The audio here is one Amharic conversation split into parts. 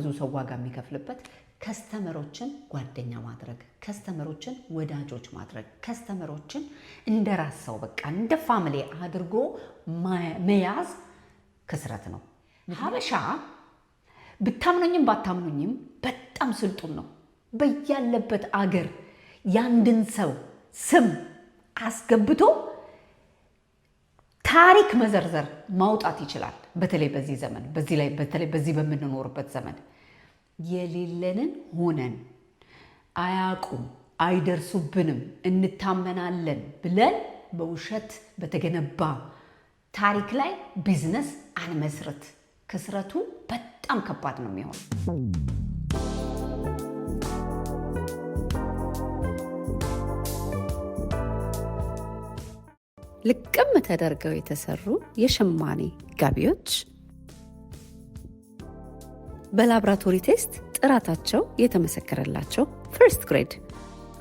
ብዙ ሰው ዋጋ የሚከፍልበት ከስተመሮችን ጓደኛ ማድረግ፣ ከስተመሮችን ወዳጆች ማድረግ፣ ከስተመሮችን እንደራስ ሰው በቃ እንደ ፋሚሊ አድርጎ መያዝ ክስረት ነው። ሀበሻ ብታምኑኝም ባታምኑኝም በጣም ስልጡን ነው። በያለበት አገር ያንድን ሰው ስም አስገብቶ ታሪክ መዘርዘር ማውጣት ይችላል። በተለይ በዚህ ዘመን በተለይ በዚህ በምንኖርበት ዘመን የሌለንን ሆነን አያቁም አይደርሱብንም እንታመናለን ብለን በውሸት በተገነባ ታሪክ ላይ ቢዝነስ አንመስርት። ክስረቱ በጣም ከባድ ነው የሚሆነው። ልቅም ተደርገው የተሰሩ የሸማኔ ጋቢዎች በላብራቶሪ ቴስት ጥራታቸው የተመሰከረላቸው ፈርስት ግሬድ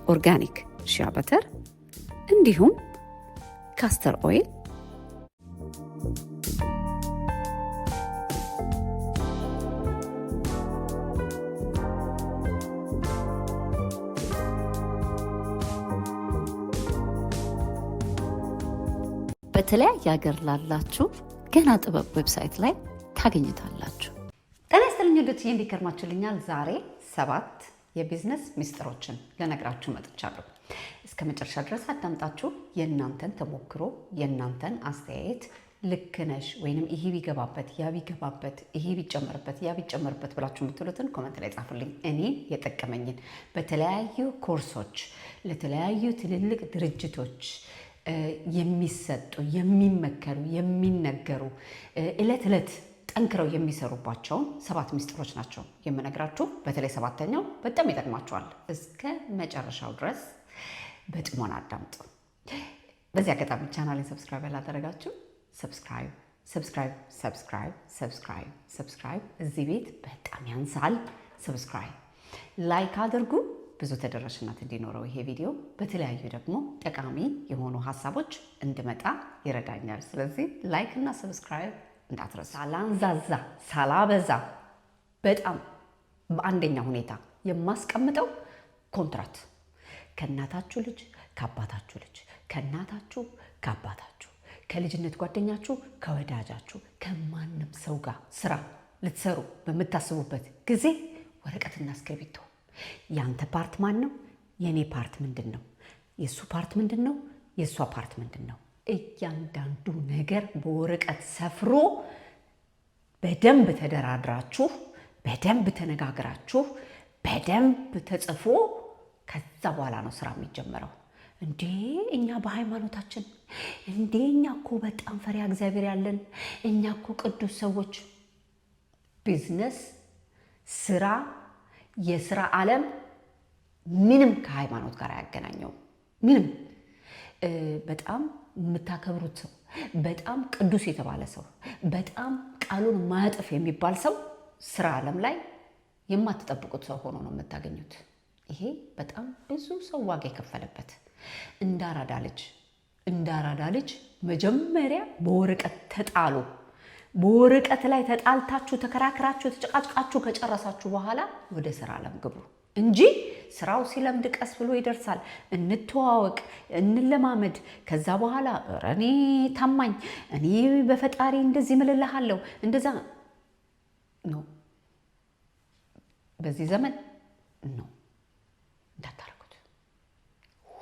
ኦርጋኒክ ሺያ በተር እንዲሁም ካስተር ኦይል በተለያየ ሀገር ላላችሁ ገና ጥበብ ዌብሳይት ላይ ታገኙታላችሁ። ጤና ይስጥልኝ ወዳጆቼ፣ እንዴት ከርማችሁልኛል? ዛሬ 7 የቢዝነስ ሚስጥሮችን ልነግራችሁ መጥቻለሁ። እስከ መጨረሻ ድረስ አዳምጣችሁ የእናንተን ተሞክሮ የእናንተን አስተያየት ልክ ነሽ ወይንም ይሄ ቢገባበት ያ ቢገባበት ይሄ ቢጨመርበት ያ ቢጨመርበት ብላችሁ የምትሉትን ኮመንት ላይ ጻፉልኝ። እኔ የጠቀመኝን በተለያዩ ኮርሶች ለተለያዩ ትልልቅ ድርጅቶች የሚሰጡ የሚመከሩ የሚነገሩ እለት እለት ጠንክረው የሚሰሩባቸውን 7 ሚስጥሮች ናቸው የምነግራችሁ። በተለይ 7ኛው በጣም ይጠቅማችኋል። እስከ መጨረሻው ድረስ በጥሞና አዳምጡ። በዚህ አጋጣሚ ቻናሌን ሰብስክራይብ ያላደረጋችሁ ሰብስክራይብ። እዚህ ቤት በጣም ያንሳል። ሰብስክራይብ፣ ላይክ አድርጉ። ብዙ ተደራሽነት እንዲኖረው ይሄ ቪዲዮ በተለያዩ ደግሞ ጠቃሚ የሆኑ ሀሳቦች እንድመጣ ይረዳኛል። ስለዚህ ላይክ እና ሰብስክራይብ እንዳትረሱ። ሳላንዛዛ ሳላበዛ በጣም በአንደኛ ሁኔታ የማስቀምጠው ኮንትራት ከእናታችሁ ልጅ ከአባታችሁ ልጅ ከእናታችሁ ከአባታችሁ ከልጅነት ጓደኛችሁ ከወዳጃችሁ ከማንም ሰው ጋር ስራ ልትሰሩ በምታስቡበት ጊዜ ወረቀትና እስክሪብቶ ያንተ ፓርት ማን ነው? የኔ ፓርት ምንድን ነው? የሱ ፓርት ምንድን ነው? የሷ ፓርት ምንድን ነው? እያንዳንዱ ነገር በወረቀት ሰፍሮ በደንብ ተደራድራችሁ በደንብ ተነጋግራችሁ በደንብ ተጽፎ ከዛ በኋላ ነው ስራ የሚጀመረው። እንዴ እኛ በሃይማኖታችን እንዴ እኛ እኮ በጣም ፈሪሃ እግዚአብሔር ያለን እኛ እኮ ቅዱስ ሰዎች። ቢዝነስ ስራ የስራ ዓለም ምንም ከሃይማኖት ጋር አያገናኘውም። ምንም በጣም የምታከብሩት ሰው፣ በጣም ቅዱስ የተባለ ሰው፣ በጣም ቃሉን ማያጥፍ የሚባል ሰው ስራ ዓለም ላይ የማትጠብቁት ሰው ሆኖ ነው የምታገኙት። ይሄ በጣም ብዙ ሰው ዋጋ የከፈለበት እንዳራዳ ልጅ መጀመሪያ በወረቀት ተጣሉ። በወረቀት ላይ ተጣልታችሁ ተከራክራችሁ ተጨቃጭቃችሁ ከጨረሳችሁ በኋላ ወደ ስራ ዓለም ግቡ እንጂ ስራው ሲለምድ ቀስ ብሎ ይደርሳል። እንተዋወቅ፣ እንለማመድ። ከዛ በኋላ እኔ ታማኝ እኔ በፈጣሪ እንደዚህ እምልልሃለሁ እንደዛ ነው። በዚህ ዘመን ነው እንዳታረጉት።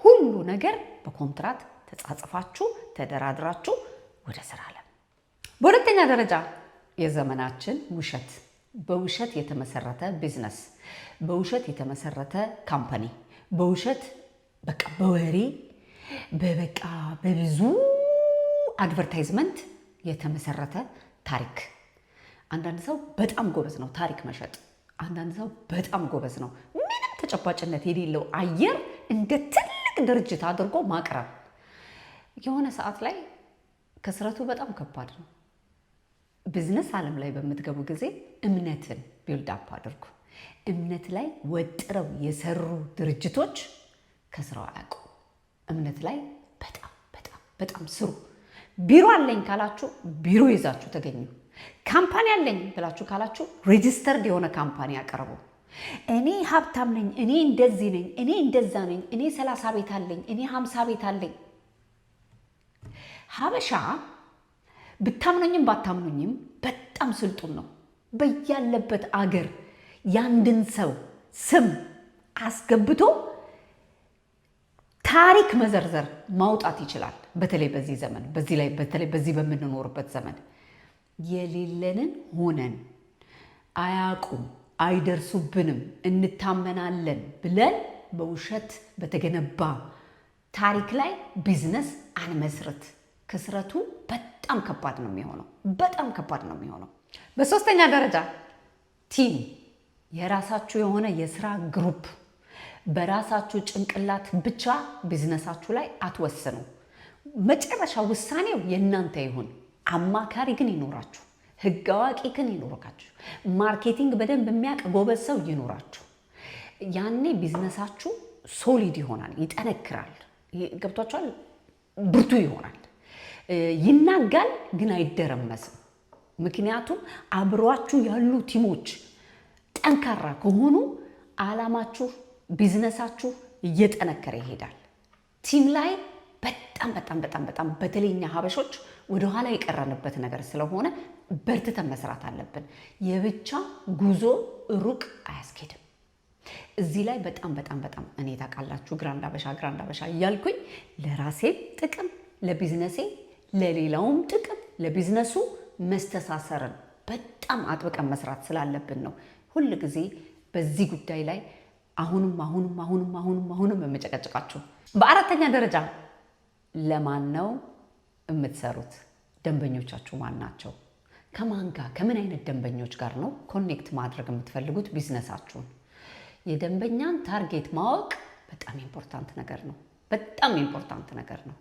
ሁሉ ነገር በኮንትራት ተጻጽፋችሁ ተደራድራችሁ ወደ ስራ ዓለም። በሁለተኛ ደረጃ የዘመናችን ውሸት፣ በውሸት የተመሰረተ ቢዝነስ፣ በውሸት የተመሰረተ ካምፓኒ፣ በውሸት በቃ በወሬ በበቃ በብዙ አድቨርታይዝመንት የተመሰረተ ታሪክ። አንዳንድ ሰው በጣም ጎበዝ ነው ታሪክ መሸጥ፣ አንዳንድ ሰው በጣም ጎበዝ ነው ምንም ተጨባጭነት የሌለው አየር እንደ ትልቅ ድርጅት አድርጎ ማቅረብ። የሆነ ሰዓት ላይ ክስረቱ በጣም ከባድ ነው። ቢዝነስ ዓለም ላይ በምትገቡ ጊዜ እምነትን ቢልድ አፕ አድርጉ። እምነት ላይ ወጥረው የሰሩ ድርጅቶች ከስራው አያውቁ። እምነት ላይ በጣም ስሩ። ቢሮ አለኝ ካላችሁ ቢሮ ይዛችሁ ተገኙ። ካምፓኒ አለኝ ብላችሁ ካላችሁ ሬጂስተርድ የሆነ ካምፓኒ አቀርቡ። እኔ ሀብታም ነኝ፣ እኔ እንደዚህ ነኝ፣ እኔ እንደዛ ነኝ፣ እኔ 30 ቤት አለኝ፣ እኔ 50 ቤት አለኝ። ሀበሻ ብታምኑኝም ባታምኑኝም በጣም ስልጡን ነው። በያለበት አገር ያንድን ሰው ስም አስገብቶ ታሪክ መዘርዘር ማውጣት ይችላል። በተለይ በዚህ ዘመን በተለይ በዚህ በምንኖርበት ዘመን የሌለንን ሆነን አያውቁም፣ አይደርሱብንም፣ እንታመናለን ብለን በውሸት በተገነባ ታሪክ ላይ ቢዝነስ አንመስርት። ክስረቱ በጣም ከባድ ነው የሚሆነው። በጣም ከባድ ነው የሚሆነው። በሶስተኛ ደረጃ ቲም፣ የራሳችሁ የሆነ የስራ ግሩፕ። በራሳችሁ ጭንቅላት ብቻ ቢዝነሳችሁ ላይ አትወስኑ። መጨረሻ ውሳኔው የእናንተ ይሁን። አማካሪ ግን ይኖራችሁ፣ ህግ አዋቂ ግን ይኖራችሁ፣ ማርኬቲንግ በደንብ የሚያውቅ ጎበዝ ሰው ይኖራችሁ። ያኔ ቢዝነሳችሁ ሶሊድ ይሆናል፣ ይጠነክራል። ገብቷችኋል? ብርቱ ይሆናል። ይናጋል ግን አይደረመስም። ምክንያቱም አብሯችሁ ያሉ ቲሞች ጠንካራ ከሆኑ አላማችሁ፣ ቢዝነሳችሁ እየጠነከረ ይሄዳል። ቲም ላይ በጣም በጣም በጣም በጣም በተለይ እኛ ሀበሾች ወደኋላ የቀረንበት ነገር ስለሆነ በርትተን መስራት አለብን። የብቻ ጉዞ ሩቅ አያስኬድም። እዚህ ላይ በጣም በጣም በጣም እኔ ታውቃላችሁ ግራንድ አበሻ እያልኩኝ ለራሴ ጥቅም፣ ለቢዝነሴ፣ ለሌላውም ጥቅም፣ ለቢዝነሱ መስተሳሰርን በጣም አጥብቀን መስራት ስላለብን ነው ሁል ጊዜ በዚህ ጉዳይ ላይ አሁንም የምጨቀጭቃችሁ። በአራተኛ ደረጃ ለማን ነው የምትሰሩት? ደንበኞቻችሁ ማን ናቸው? ከማን ጋር ከምን አይነት ደንበኞች ጋር ነው ኮኔክት ማድረግ የምትፈልጉት ቢዝነሳችሁን? የደንበኛን ታርጌት ማወቅ በጣም ኢምፖርታንት ነገር ነው። በጣም ኢምፖርታንት ነገር ነው።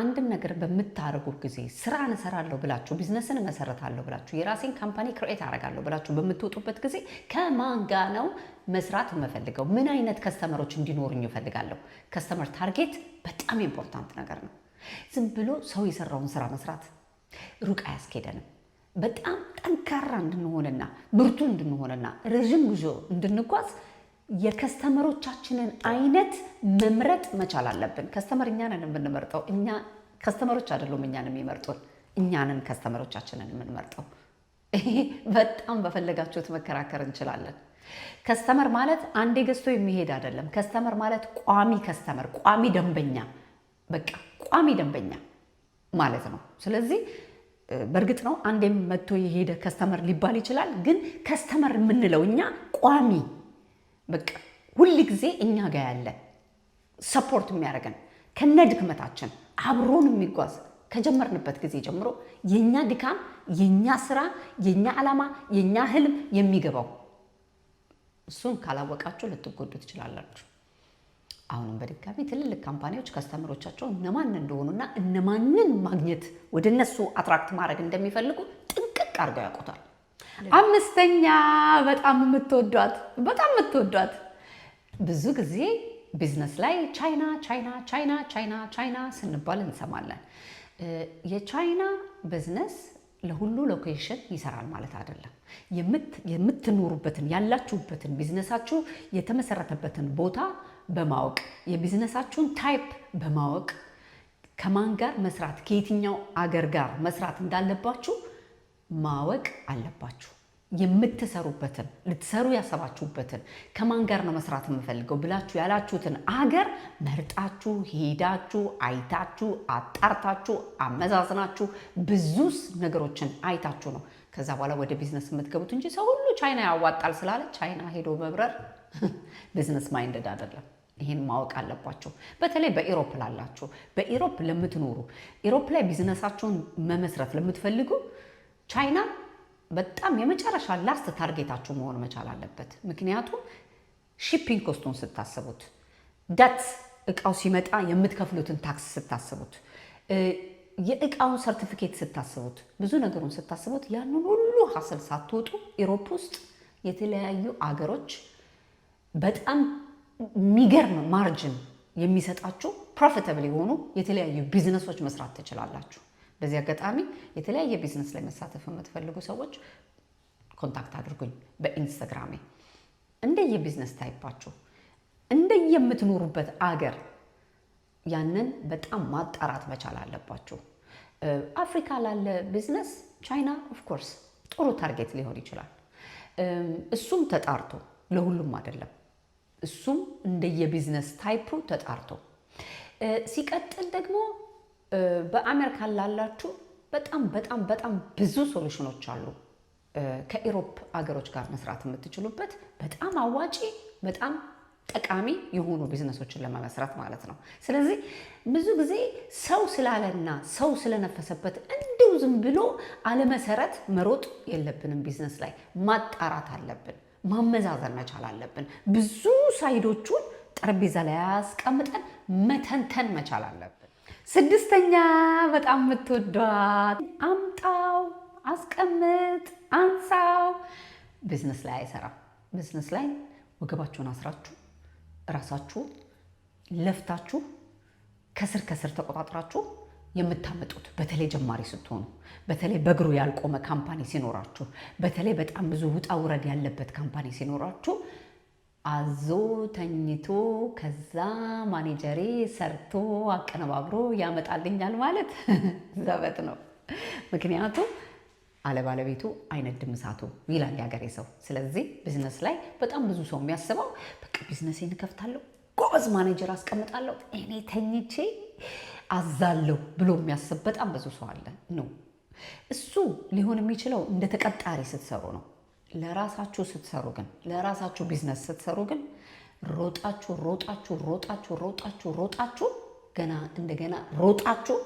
አንድን ነገር በምታደርጉ ጊዜ ስራን እሰራለሁ ብላችሁ ቢዝነስን መሰረታለሁ ብላችሁ የራሴን ካምፓኒ ክሬት አደርጋለሁ ብላችሁ በምትወጡበት ጊዜ ከማን ጋር ነው መስራት የምፈልገው? ምን አይነት ከስተመሮች እንዲኖሩኝ እፈልጋለሁ? ከስተመር ታርጌት በጣም ኢምፖርታንት ነገር ነው። ዝም ብሎ ሰው የሰራውን ስራ መስራት ሩቅ አያስኬደንም። በጣም ጠንካራ እንድንሆንና ብርቱ እንድንሆንና ረዥም ጉዞ እንድንጓዝ የከስተመሮቻችንን አይነት መምረጥ መቻል አለብን። ከስተመር እኛ ነን የምንመርጠው። እኛ ከስተመሮች አይደሉም እኛን የሚመርጡን። እኛንን ከስተመሮቻችንን የምንመርጠው። በጣም በፈለጋችሁት መከራከር እንችላለን። ከስተመር ማለት አንዴ ገዝቶ የሚሄድ አይደለም። ከስተመር ማለት ቋሚ ከስተመር፣ ቋሚ ደንበኛ፣ በቃ ቋሚ ደንበኛ ማለት ነው። ስለዚህ በእርግጥ ነው አንዴም መጥቶ የሄደ ከስተመር ሊባል ይችላል። ግን ከስተመር የምንለው እኛ ቋሚ፣ በቃ ሁል ጊዜ እኛ ጋር ያለ ሰፖርት የሚያደርገን ከነ ድክመታችን አብሮን የሚጓዝ ከጀመርንበት ጊዜ ጀምሮ የኛ ድካም፣ የኛ ስራ፣ የኛ ዓላማ፣ የኛ ህልም የሚገባው እሱን ካላወቃችሁ ልትጎዱ ትችላላችሁ። አሁንም በድጋሚ ትልልቅ ካምፓኒዎች ከስተመሮቻቸው እነማን እንደሆኑና እነማንን ማግኘት ወደ እነሱ አትራክት ማድረግ እንደሚፈልጉ ጥንቅቅ አድርገው ያውቁታል። አምስተኛ በጣም የምትወዷት ብዙ ጊዜ ቢዝነስ ላይ ቻይና ስንባል እንሰማለን። የቻይና ቢዝነስ ለሁሉ ሎኬሽን ይሰራል ማለት አይደለም። የምትኖሩበትን ያላችሁበትን ቢዝነሳችሁ የተመሰረተበትን ቦታ በማወቅ የቢዝነሳችሁን ታይፕ በማወቅ ከማን ጋር መስራት ከየትኛው አገር ጋር መስራት እንዳለባችሁ ማወቅ አለባችሁ። የምትሰሩበትን ልትሰሩ ያሰባችሁበትን ከማን ጋር ነው መስራት የምፈልገው ብላችሁ ያላችሁትን አገር መርጣችሁ ሄዳችሁ አይታችሁ አጣርታችሁ አመዛዝናችሁ ብዙ ነገሮችን አይታችሁ ነው ከዛ በኋላ ወደ ቢዝነስ የምትገቡት እንጂ ሰው ሁሉ ቻይና ያዋጣል ስላለ ቻይና ሄዶ መብረር ቢዝነስ ማይንድድ አይደለም። ይሄን ማወቅ አለባችሁ። በተለይ በኢሮፕ ላላችሁ፣ በኢሮፕ ለምትኖሩ፣ ኢሮፕ ላይ ቢዝነሳችሁን መመስረት ለምትፈልጉ ቻይና በጣም የመጨረሻ ላስት ታርጌታችሁ መሆን መቻል አለበት። ምክንያቱም ሺፒንግ ኮስቱን ስታስቡት፣ ዳት እቃው ሲመጣ የምትከፍሉትን ታክስ ስታስቡት፣ የእቃውን ሰርቲፊኬት ስታስቡት፣ ብዙ ነገሩን ስታስቡት ያንን ሁሉ ሀስል ሳትወጡ ኢሮፕ ውስጥ የተለያዩ አገሮች በጣም የሚገርም ማርጅን የሚሰጣችሁ ፕሮፊታብል የሆኑ የተለያዩ ቢዝነሶች መስራት ትችላላችሁ። በዚህ አጋጣሚ የተለያየ ቢዝነስ ላይ መሳተፍ የምትፈልጉ ሰዎች ኮንታክት አድርጉኝ በኢንስታግራሜ። እንደየቢዝነስ ታይፓችሁ እንደየምትኖሩበት አገር ያንን በጣም ማጣራት መቻል አለባችሁ። አፍሪካ ላለ ቢዝነስ ቻይና ኦፍኮርስ ጥሩ ታርጌት ሊሆን ይችላል። እሱም ተጣርቶ ለሁሉም አይደለም። እሱም እንደየቢዝነስ ታይፑ ተጣርቶ ሲቀጥል ደግሞ በአሜሪካ ላላችሁ በጣም በጣም በጣም ብዙ ሶሉሽኖች አሉ። ከኢሮፕ አገሮች ጋር መስራት የምትችሉበት በጣም አዋጪ በጣም ጠቃሚ የሆኑ ቢዝነሶችን ለመመስረት ማለት ነው። ስለዚህ ብዙ ጊዜ ሰው ስላለና ሰው ስለነፈሰበት እንዲሁ ዝም ብሎ አለመሰረት መሮጥ የለብንም። ቢዝነስ ላይ ማጣራት አለብን፣ ማመዛዘን መቻል አለብን። ብዙ ሳይዶቹን ጠረጴዛ ላይ አስቀምጠን መተንተን መቻል አለብን። ስድስተኛ በጣም የምትወዷት አምጣው፣ አስቀምጥ፣ አንሳው ቢዝነስ ላይ አይሰራም። ቢዝነስ ላይ ወገባችሁን አስራችሁ ራሳችሁ ለፍታችሁ ከስር ከስር ተቆጣጥራችሁ የምታመጡት በተለይ ጀማሪ ስትሆኑ፣ በተለይ በእግሩ ያልቆመ ካምፓኒ ሲኖራችሁ፣ በተለይ በጣም ብዙ ውጣ ውረድ ያለበት ካምፓኒ ሲኖራችሁ አዞ ተኝቶ ከዛ ማኔጀሬ ሰርቶ አቀነባብሮ ያመጣልኛል ማለት ዘበት ነው። ምክንያቱም አለባለቤቱ አይነድም እሳቱ ይላል ያገሬ ሰው። ስለዚህ ቢዝነስ ላይ በጣም ብዙ ሰው የሚያስበው በቃ ቢዝነሴን እከፍታለሁ፣ ጎበዝ ማኔጀር አስቀምጣለሁ፣ እኔ ተኝቼ አዛለሁ ብሎ የሚያስብ በጣም ብዙ ሰው አለ። ነው እሱ ሊሆን የሚችለው እንደ ተቀጣሪ ስትሰሩ ነው። ለራሳችሁ ስትሰሩ ግን ለራሳችሁ ቢዝነስ ስትሰሩ ግን ሮጣችሁ ሮጣችሁ ሮጣችሁ ሮጣችሁ ሮጣችሁ ገና እንደገና ሮጣችሁ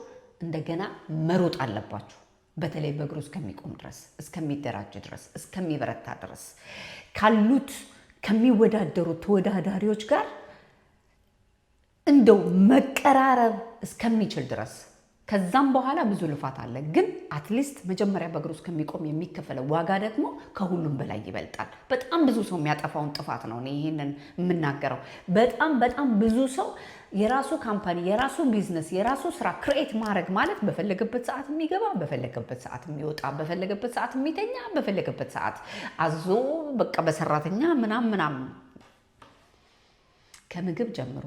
እንደገና መሮጥ አለባችሁ። በተለይ በእግሩ እስከሚቆም ድረስ እስከሚደራጅ ድረስ እስከሚበረታ ድረስ ካሉት ከሚወዳደሩት ተወዳዳሪዎች ጋር እንደው መቀራረብ እስከሚችል ድረስ ከዛም በኋላ ብዙ ልፋት አለ። ግን አትሊስት መጀመሪያ በእግሩ እስከሚቆም የሚከፈለው ዋጋ ደግሞ ከሁሉም በላይ ይበልጣል። በጣም ብዙ ሰው የሚያጠፋውን ጥፋት ነው እኔ ይህንን የምናገረው። በጣም በጣም ብዙ ሰው የራሱ ካምፓኒ፣ የራሱ ቢዝነስ፣ የራሱ ስራ ክሬኤት ማድረግ ማለት በፈለገበት ሰዓት የሚገባ፣ በፈለገበት ሰዓት የሚወጣ፣ በፈለገበት ሰዓት የሚተኛ፣ በፈለገበት ሰዓት አዞ በቃ በሰራተኛ ምናምን ምናምን ከምግብ ጀምሮ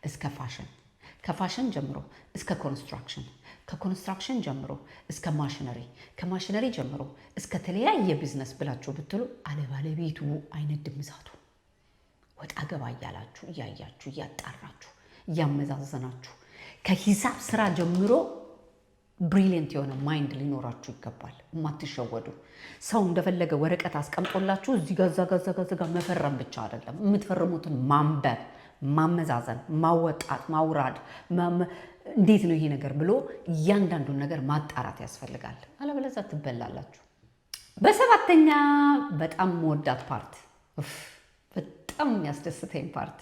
እስከ ፋሽን፣ ከፋሽን ጀምሮ እስከ ኮንስትራክሽን፣ ከኮንስትራክሽን ጀምሮ እስከ ማሽነሪ፣ ከማሽነሪ ጀምሮ እስከ ተለያየ ቢዝነስ ብላችሁ ብትሉ አለባለቤቱ አይነድም እሳቱ። ወጣ ገባ እያላችሁ እያያችሁ እያጣራችሁ እያመዛዘናችሁ ከሂሳብ ስራ ጀምሮ ብሪሊየንት የሆነ ማይንድ ሊኖራችሁ ይገባል። የማትሸወዱ ሰው እንደፈለገ ወረቀት አስቀምጦላችሁ እዚህ ጋዛ መፈረም ብቻ አይደለም። የምትፈርሙትን ማንበብ፣ ማመዛዘን፣ ማወጣት፣ ማውራድ፣ እንዴት ነው ይሄ ነገር ብሎ እያንዳንዱን ነገር ማጣራት ያስፈልጋል። አለበለዚያ ትበላላችሁ። በሰባተኛ በጣም መወዳት ፓርት፣ በጣም የሚያስደስተኝ ፓርት፣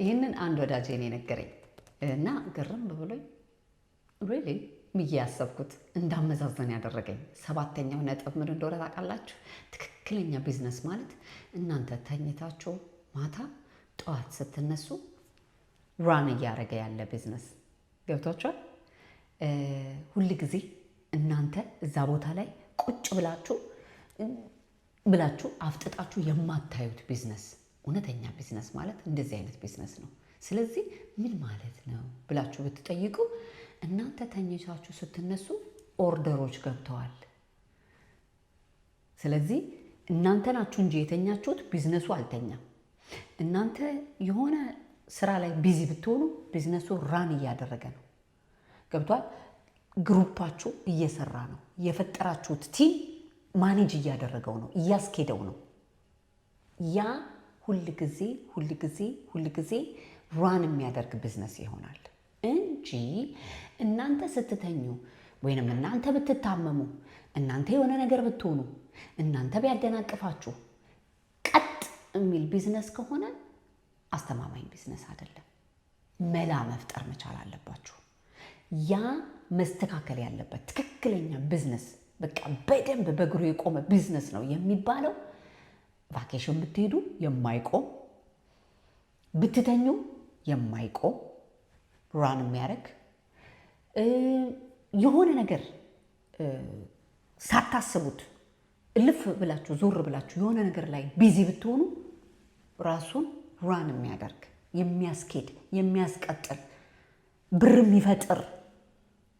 ይህንን አንድ ወዳጄ ነው የነገረኝ እና ግርም ብሎኝ ሪሊ ብዬ ያሰብኩት እንዳመዛዘን ያደረገኝ ሰባተኛው ነጥብ ምን እንደሆነ ታውቃላችሁ? ትክክለኛ ቢዝነስ ማለት እናንተ ተኝታችሁ ማታ ጠዋት ስትነሱ ራን እያደረገ ያለ ቢዝነስ ገብቷችኋል? ሁል ጊዜ እናንተ እዛ ቦታ ላይ ቁጭ ብላችሁ አፍጥጣችሁ የማታዩት ቢዝነስ። እውነተኛ ቢዝነስ ማለት እንደዚህ አይነት ቢዝነስ ነው። ስለዚህ ምን ማለት ነው ብላችሁ ብትጠይቁ እናንተ ተኝታችሁ ስትነሱ ኦርደሮች ገብተዋል። ስለዚህ እናንተ ናችሁ እንጂ የተኛችሁት፣ ቢዝነሱ አልተኛም። እናንተ የሆነ ስራ ላይ ቢዚ ብትሆኑ ቢዝነሱ ራን እያደረገ ነው። ገብቷል? ግሩፓችሁ እየሰራ ነው። የፈጠራችሁት ቲም ማኔጅ እያደረገው ነው፣ እያስኬደው ነው። ያ ሁል ጊዜ ራን የሚያደርግ ቢዝነስ ይሆናል እንጂ እናንተ ስትተኙ ወይንም እናንተ ብትታመሙ፣ እናንተ የሆነ ነገር ብትሆኑ፣ እናንተ ቢያደናቅፋችሁ ቀጥ የሚል ቢዝነስ ከሆነ አስተማማኝ ቢዝነስ አይደለም። መላ መፍጠር መቻል አለባችሁ። ያ መስተካከል ያለበት ትክክለኛ ቢዝነስ፣ በቃ በደንብ በእግሩ የቆመ ቢዝነስ ነው የሚባለው ቫኬሽን ብትሄዱ የማይቆም ብትተኙ የማይቆም ራን የሚያደርግ የሆነ ነገር ሳታስቡት እልፍ ብላችሁ ዞር ብላችሁ የሆነ ነገር ላይ ቢዚ ብትሆኑ ራሱን ራን የሚያደርግ የሚያስኬድ የሚያስቀጥል ብር የሚፈጥር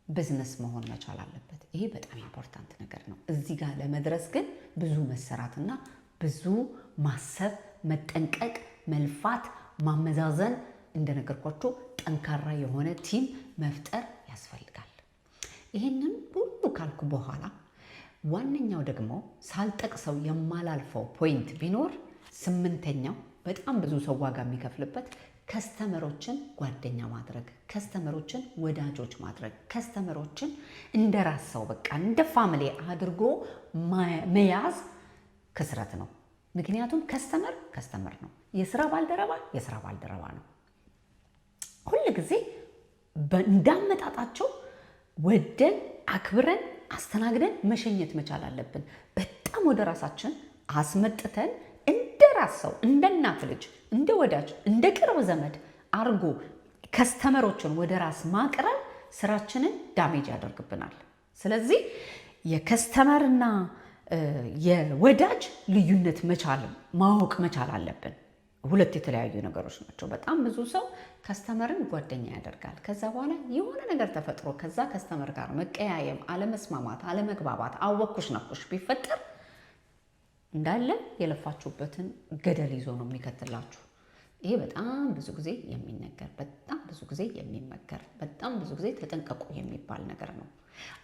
ቢዝነስ መሆን መቻል አለበት። ይሄ በጣም ኢምፖርታንት ነገር ነው። እዚህ ጋር ለመድረስ ግን ብዙ መሰራትና ብዙ ማሰብ፣ መጠንቀቅ፣ መልፋት፣ ማመዛዘን፣ እንደነገርኳችሁ ጠንካራ የሆነ ቲም መፍጠር ያስፈልጋል። ይህንን ሁሉ ካልኩ በኋላ ዋነኛው ደግሞ ሳልጠቅሰው የማላልፈው ፖይንት ቢኖር 8ኛው በጣም ብዙ ሰው ዋጋ የሚከፍልበት ከስተመሮችን ጓደኛ ማድረግ፣ ከስተመሮችን ወዳጆች ማድረግ፣ ከስተመሮችን እንደ ራስ ሰው በቃ እንደ ፋሚሊ አድርጎ መያዝ ክስረት ነው። ምክንያቱም ከስተመር ነው፣ የስራ ባልደረባ ነው። ሁል ጊዜ እንዳመጣጣቸው ወደን አክብረን አስተናግደን መሸኘት መቻል አለብን። በጣም ወደ ራሳችን አስመጥተን እንደ ራስ ሰው፣ እንደ እናት ልጅ፣ እንደ ወዳጅ፣ እንደ ቅርብ ዘመድ አርጎ ከስተመሮችን ወደ ራስ ማቅረብ ስራችንን ዳሜጅ ያደርግብናል። ስለዚህ የከስተመርና የወዳጅ ልዩነት ማወቅ መቻል አለብን። ሁለት የተለያዩ ነገሮች ናቸው። በጣም ብዙ ሰው ከስተመርን ጓደኛ ያደርጋል። ከዛ በኋላ የሆነ ነገር ተፈጥሮ ከዛ ከስተመር ጋር መቀያየም፣ አለመስማማት፣ አለመግባባት፣ አወኩሽ ነኩሽ ቢፈጠር እንዳለ የለፋችሁበትን ገደል ይዞ ነው የሚከትላችሁ። ይሄ በጣም ብዙ ጊዜ የሚነገር፣ በጣም ብዙ ጊዜ የሚመከር፣ በጣም ብዙ ጊዜ ተጠንቀቁ የሚባል ነገር ነው።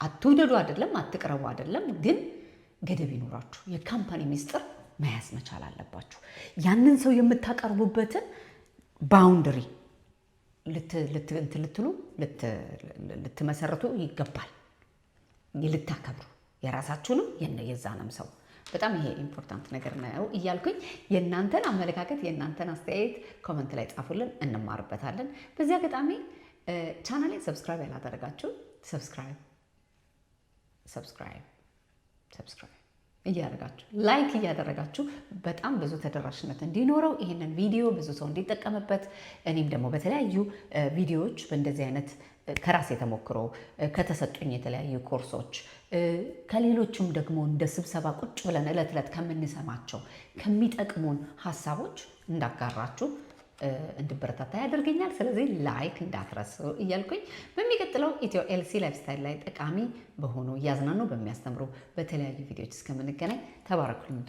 አትውደዱ አይደለም፣ አትቅረቡ አይደለም፣ ግን ገደብ ይኖራችሁ። የካምፓኒ ሚስጥር መያዝ መቻል አለባችሁ። ያንን ሰው የምታቀርቡበትን ባውንደሪ ልትመሰርቱ ይገባል። ልታከብሩ የራሳችሁንም የዛንም ሰው በጣም ይሄ ኢምፖርታንት ነገር ነው እያልኩኝ የእናንተን አመለካከት የእናንተን አስተያየት ኮመንት ላይ ጻፉልን፣ እንማርበታለን። በዚህ አጋጣሚ ቻናሌን ሰብስክራይብ ያላደረጋችሁ ሰብስክራይብ እያደረጋችሁ ላይክ እያደረጋችሁ በጣም ብዙ ተደራሽነት እንዲኖረው ይህንን ቪዲዮ ብዙ ሰው እንዲጠቀምበት እኔም ደግሞ በተለያዩ ቪዲዮዎች በእንደዚህ አይነት ከራሴ ተሞክሮ ከተሰጡኝ የተለያዩ ኮርሶች ከሌሎችም ደግሞ እንደ ስብሰባ ቁጭ ብለን ዕለት ዕለት ከምንሰማቸው ከሚጠቅሙን ሀሳቦች እንዳጋራችሁ እንድበረታታ ያደርገኛል። ስለዚህ ላይክ እንዳትረሱ እያልኩኝ በሚቀጥለው ኢትዮ ኤልሲ ላይፍስታይል ላይ ጠቃሚ በሆኑ እያዝናኑ በሚያስተምሩ በተለያዩ ቪዲዮዎች እስከምንገናኝ ተባረኩልኝ።